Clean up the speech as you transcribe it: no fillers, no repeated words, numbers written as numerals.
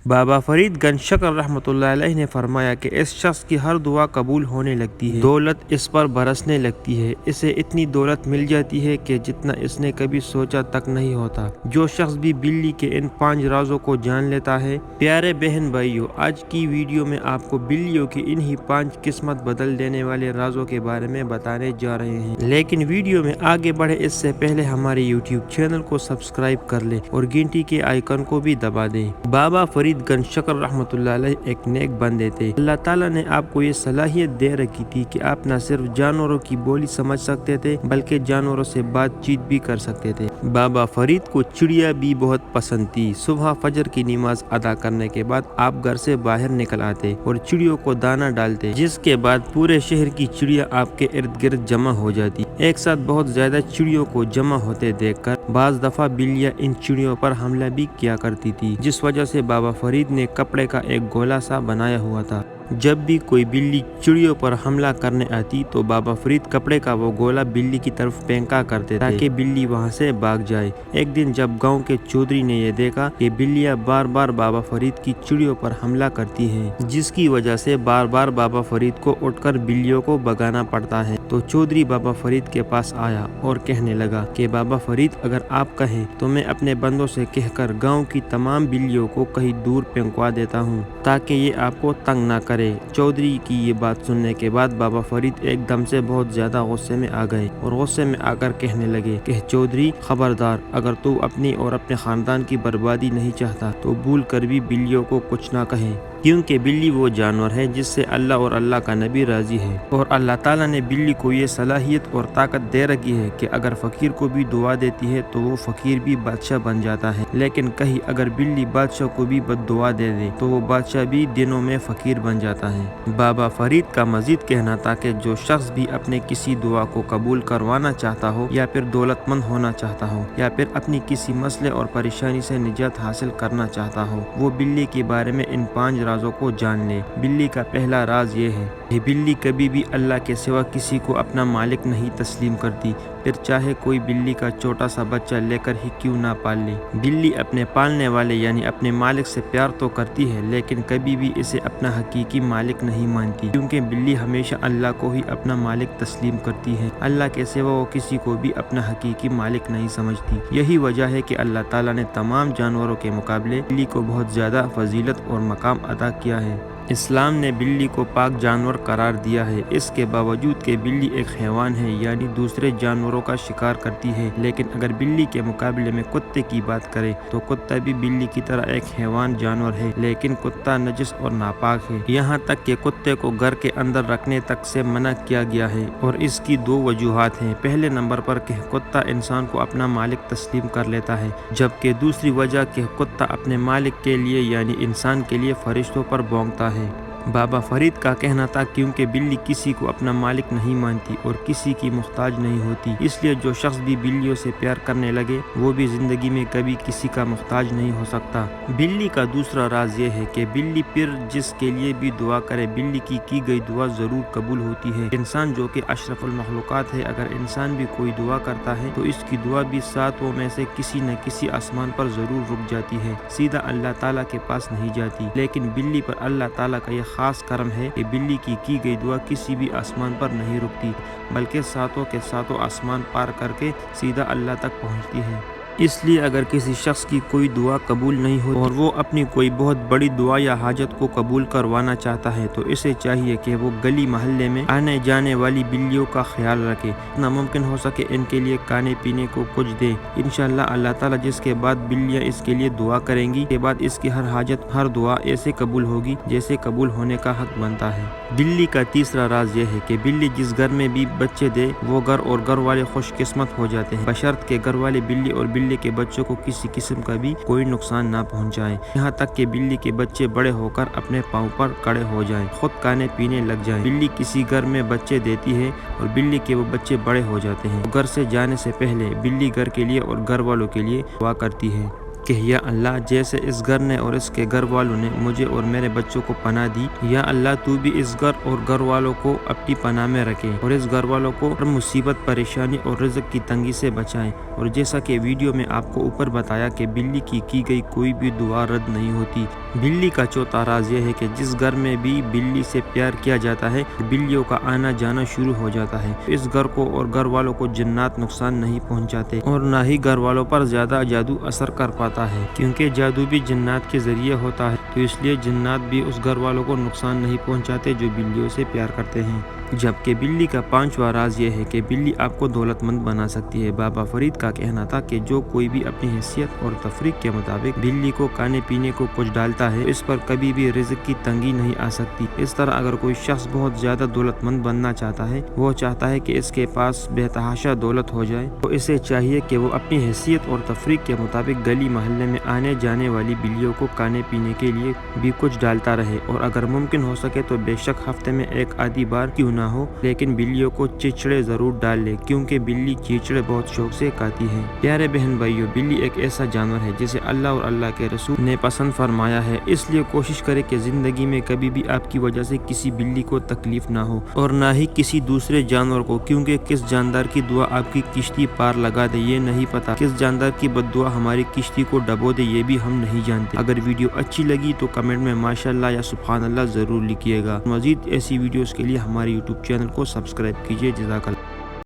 بابا فرید گنج شکر رحمۃ اللہ علیہ نے فرمایا کہ اس شخص کی ہر دعا قبول ہونے لگتی ہے، دولت اس پر برسنے لگتی ہے، اسے اتنی دولت مل جاتی ہے کہ جتنا اس نے کبھی سوچا تک نہیں ہوتا۔ جو شخص بھی بلی کے ان 5 رازوں کو جان لیتا ہے۔ پیارے بہن بھائیوں، آج کی ویڈیو میں آپ کو بلیوں کی انہی 5 قسمت بدل دینے والے رازوں کے بارے میں بتانے جا رہے ہیں، لیکن ویڈیو میں آگے بڑھے اس سے پہلے ہمارے یوٹیوب چینل کو سبسکرائب کر لیں اور گھنٹی کے آئیکن کو بھی دبا دیں۔ بابا فرید گنج شکر رحمۃ اللہ علیہ ایک نیک بندے تھے۔ اللہ تعالیٰ نے آپ کو یہ صلاحیت دے رکھی تھی کہ آپ نہ صرف جانوروں کی بولی سمجھ سکتے تھے بلکہ جانوروں سے بات چیت بھی کر سکتے تھے۔ بابا فرید کو چڑیا بھی بہت پسند تھی۔ صبح فجر کی نماز ادا کرنے کے بعد آپ گھر سے باہر نکل آتے اور چڑیوں کو دانہ ڈالتے، جس کے بعد پورے شہر کی چڑیا آپ کے ارد گرد جمع ہو جاتی۔ ایک ساتھ بہت زیادہ چڑیوں کو جمع ہوتے دیکھ کر بعض دفعہ بلیاں ان چڑیوں پر حملہ بھی کیا کرتی تھی، جس وجہ سے بابا فرید نے کپڑے کا ایک گولا سا بنایا ہوا تھا۔ جب بھی کوئی بلی چڑیوں پر حملہ کرنے آتی تو بابا فرید کپڑے کا وہ گولا بلی کی طرف پھینکا کرتے تاکہ بلی وہاں سے بھاگ جائے۔ ایک دن جب گاؤں کے چودھری نے یہ دیکھا کہ بلیاں بار بار بابا فرید کی چڑیوں پر حملہ کرتی ہیں، جس کی وجہ سے بار بار بابا فرید کو اٹھ کر بلیوں کو بھگانا پڑتا ہے، تو چودھری بابا فرید کے پاس آیا اور کہنے لگا کہ بابا فرید، اگر آپ کہیں تو میں اپنے بندوں سے کہہ کر گاؤں کی تمام بلیوں کو کہیں دور پھینکوا دیتا ہوں تاکہ یہ آپ کو تنگ نہ کرے۔ چودھری کی یہ بات سننے کے بعد بابا فرید ایک دم سے بہت زیادہ غصے میں آ گئے اور غصے میں آ کر کہنے لگے کہ چودھری خبردار، اگر تو اپنی اور اپنے خاندان کی بربادی نہیں چاہتا تو بھول کر بھی بلیوں کو کچھ نہ کہیں، کیونکہ بلی وہ جانور ہے جس سے اللہ اور اللہ کا نبی راضی ہے، اور اللہ تعالیٰ نے بلی کو یہ صلاحیت اور طاقت دے رکھی ہے کہ اگر فقیر کو بھی دعا دیتی ہے تو وہ فقیر بھی بادشاہ بن جاتا ہے، لیکن کہیں اگر بلی بادشاہ کو بھی بد دعا دے دے تو وہ بادشاہ بھی دنوں میں فقیر بن جاتا ہے۔ بابا فرید کا مزید کہنا تھا کہ جو شخص بھی اپنے کسی دعا کو قبول کروانا چاہتا ہو، یا پھر دولت مند ہونا چاہتا ہو، یا پھر اپنی کسی مسئلے اور پریشانی سے نجات حاصل کرنا چاہتا ہو، وہ بلی کے بارے میں ان 5 رازوں کو جان لے۔ بلی کا پہلا راز یہ ہے کہ بلی کبھی بھی اللہ کے سوا کسی کو اپنا مالک نہیں تسلیم کرتی، پھر چاہے کوئی بلی کا چھوٹا سا بچہ لے کر ہی کیوں نہ پال لے۔ بلی اپنے پالنے والے یعنی اپنے مالک سے پیار تو کرتی ہے، لیکن کبھی بھی اسے اپنا حقیقی مالک نہیں مانتی، کیونکہ بلی ہمیشہ اللہ کو ہی اپنا مالک تسلیم کرتی ہے۔ اللہ کے سوا وہ کسی کو بھی اپنا حقیقی مالک نہیں سمجھتی۔ یہی وجہ ہے کہ اللہ تعالیٰ نے تمام جانوروں کے مقابلے بلی کو بہت زیادہ فضیلت اور مقام عطا کیا ہے۔ اسلام نے بلی کو پاک جانور قرار دیا ہے، اس کے باوجود کہ بلی ایک حیوان ہے، یعنی دوسرے جانوروں کا شکار کرتی ہے، لیکن اگر بلی کے مقابلے میں کتے کی بات کریں تو کتا بھی بلی کی طرح ایک حیوان جانور ہے، لیکن کتا نجس اور ناپاک ہے، یہاں تک کہ کتے کو گھر کے اندر رکھنے تک سے منع کیا گیا ہے، اور اس کی 2 وجوہات ہیں۔ پہلے نمبر پر کہ کتا انسان کو اپنا مالک تسلیم کر لیتا ہے، جبکہ دوسری وجہ کہ کتا اپنے مالک کے لیے یعنی انسان کے لیے فرشتوں پر بھونکتا ہے۔ بابا فرید کا کہنا تھا کیونکہ بلی کسی کو اپنا مالک نہیں مانتی اور کسی کی محتاج نہیں ہوتی، اس لیے جو شخص بھی بلیوں سے پیار کرنے لگے وہ بھی زندگی میں کبھی کسی کا محتاج نہیں ہو سکتا۔ بلی کا دوسرا راز یہ ہے کہ بلی پھر جس کے لیے بھی دعا کرے، بلی کی گئی دعا ضرور قبول ہوتی ہے۔ انسان جو کہ اشرف المخلوقات ہے، اگر انسان بھی کوئی دعا کرتا ہے تو اس کی دعا بھی 7 میں سے کسی نہ کسی آسمان پر ضرور رک جاتی ہے، سیدھا اللہ تعالیٰ کے پاس نہیں جاتی، لیکن بلی پر اللہ تعالیٰ کا یہ خاص کرم ہے کہ بلی کی گئی دعا کسی بھی آسمان پر نہیں رکتی، بلکہ 7 کے 7 آسمان پار کر کے سیدھا اللہ تک پہنچتی ہے۔ اس لیے اگر کسی شخص کی کوئی دعا قبول نہیں ہوتی اور وہ اپنی کوئی بہت بڑی دعا یا حاجت کو قبول کروانا چاہتا ہے تو اسے چاہیے کہ وہ گلی محلے میں آنے جانے والی بلیوں کا خیال رکھے، جتنا ممکن ہو سکے ان کے لیے کھانے پینے کو کچھ دے۔ انشاءاللہ اللہ تعالیٰ جس کے بعد بلیاں اس کے لیے دعا کریں گی، کے بعد اس کی ہر حاجت ہر دعا ایسے قبول ہوگی جیسے قبول ہونے کا حق بنتا ہے۔ بلی کا تیسرا راز یہ ہے کہ بلی جس گھر میں بھی بچے دے وہ گھر اور گھر والے خوش قسمت ہو جاتے ہیں، بشرط کہ گھر والے بلی اور بلی کے بچوں کو کسی قسم کا بھی کوئی نقصان نہ پہنچائے، یہاں تک کہ بلی کے بچے بڑے ہو کر اپنے پاؤں پر کھڑے ہو جائیں، خود کھانے پینے لگ جائیں۔ بلی کسی گھر میں بچے دیتی ہے اور بلی کے وہ بچے بڑے ہو جاتے ہیں، گھر سے جانے سے پہلے بلی گھر کے لیے اور گھر والوں کے لیے دعا کرتی ہے۔ کہ یا اللہ جیسے اس گھر نے اور اس کے گھر والوں نے مجھے اور میرے بچوں کو پناہ دی، یا اللہ تو بھی اس گھر اور گھر والوں کو اپنی پناہ میں رکھے اور اس گھر والوں کو ہر مصیبت، پریشانی اور رزق کی تنگی سے بچائیں۔ اور جیسا کہ ویڈیو میں آپ کو اوپر بتایا کہ بلی کی گئی کوئی بھی دعا رد نہیں ہوتی۔ بلی کا چوتھا راز یہ ہے کہ جس گھر میں بھی بلی سے پیار کیا جاتا ہے، بلیوں کا آنا جانا شروع ہو جاتا ہے۔ اس گھر کو اور گھر والوں کو جنات نقصان نہیں پہنچاتے اور نہ ہی گھر والوں پر زیادہ جادو اثر کر پاتا ہے، کیونکہ جادو بھی جنات کے ذریعے ہوتا ہے، تو اس لیے جنات بھی اس گھر والوں کو نقصان نہیں پہنچاتے جو بلیوں سے پیار کرتے ہیں۔ جبکہ بلی کا پانچواں راز یہ ہے کہ بلی آپ کو دولت مند بنا سکتی ہے۔ بابا فرید کا کہنا تھا کہ جو کوئی بھی اپنی حیثیت اور تفریح کے مطابق بلی کو کھانے پینے کو کچھ ڈالتا ہے، اس پر کبھی بھی رزق کی تنگی نہیں آ سکتی۔ اس طرح اگر کوئی شخص بہت زیادہ دولت مند بننا چاہتا ہے، وہ چاہتا ہے کہ اس کے پاس بے تحاشا دولت ہو جائے، تو اسے چاہیے کہ وہ اپنی حیثیت اور تفریح کے مطابق گلی محلے میں آنے جانے والی بلیوں کو کھانے پینے کے لیے بھی کچھ ڈالتا رہے، اور اگر ممکن ہو سکے تو بے شک ہفتے میں ایک آدھی بار کیوں نہ ہو، لیکن بلیوں کو چچڑے ضرور ڈال لے، کیونکہ بلی چچڑے بہت شوق سے کھاتی ہے۔ پیارے بہن بھائیوں، بلی ایک ایسا جانور ہے جسے اللہ اور اللہ کے رسول نے پسند فرمایا ہے، اس لیے کوشش کرے کہ زندگی میں کبھی بھی آپ کی وجہ سے کسی بلی کو تکلیف نہ ہو اور نہ ہی کسی دوسرے جانور کو، کیونکہ کس جاندار کی دعا آپ کی کشتی پار لگا دے یہ نہیں پتا، کس جاندار کی بد دعا ہماری کشتی کو ڈبو دے یہ بھی ہم نہیں جانتے۔ اگر ویڈیو اچھی لگی تو کمنٹ میں ماشاءاللہ یا سبحان اللہ ضرور لکھیے گا۔ مزید ایسی ویڈیوز کے لیے ہمارے یوٹیوب چینل کو سبسکرائب کیجیے۔ جزاک اللہ۔